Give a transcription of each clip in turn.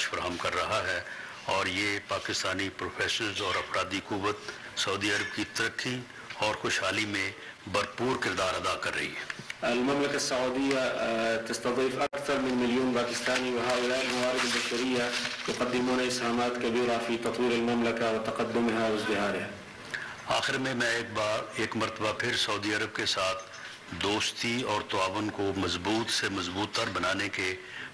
معاش فراہم کر رہا ہے، اور یہ پاکستانی پروفیشنلز اور افرادی قوت سعودی عرب کی ترقی اور خوشحالی میں بھرپور کردار ادا کر رہی ہے۔ المملكة السعودية تستضيف أكثر من 1,000,000 باكستاني، وهؤلاء الموارد البشرية يقدمون إسهامات كبيرة في تطوير المملكة وتقدمها وازدهارها۔ آخر میں ایک مرتبہ پھر سعودی عرب کے ساتھ دوستی اور تعاون کو مضبوط سے مضبوط تر بنانے کے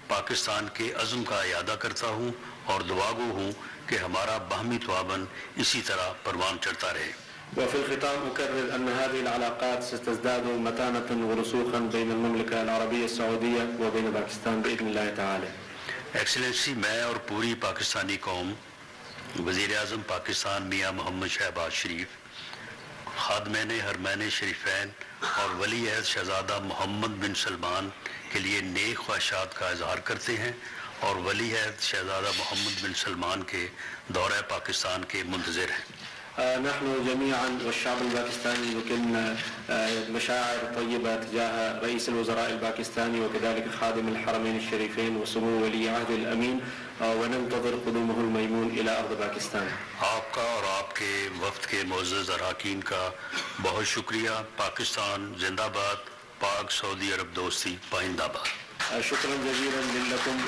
پاکستان کے عزم کا اعادہ کرتا ہوں اور دعا گو ہوں کہ ہمارا باہمی تعاون اسی طرح پروان چڑھتا رہے۔ وفي الختام أكرر أن هذه العلاقات ستزداد متانة ورسوخا بين المملكة العربية السعودية وبين باكستان بإذن الله تعالى۔ ایکسلنسی، میں اور پوری پاکستانی قوم وزیر اعظم پاکستان میاں محمد شہباز شریف، خادمین حرمین شریفین اور ولی عہد شہزادہ محمد بن سلمان کے لیے نیک خواہشات کا اظہار کرتے ہیں اور ولی عہد شہزادہ محمد بن سلمان کے دورہ پاکستان کے منتظر ہیں۔ نحن جميعا والشعب الباكستاني لكن مشاعر طيبة تجاه رئيس الوزراء الباكستاني وكذلك خادم الحرمين الشريفين وسمو ولي عهد الأمين، وننتظر قدومه الميمون إلى أرض باكستان۔ آپ کا اور آپ کے وفد کے معزز اراکین کا بہت شکریہ۔ پاکستان زندہ باد، پاک سعودی عرب دوستی پائندہ باد۔ شكرا جزيلا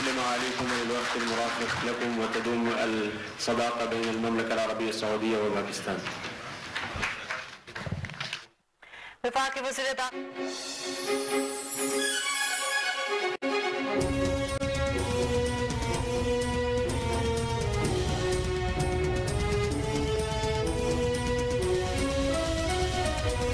لمعاليكم والوفد المرافق لكم، وتدوم الصداقة بين المملكة العربية السعودية وباكستان۔ وفاقی وزیر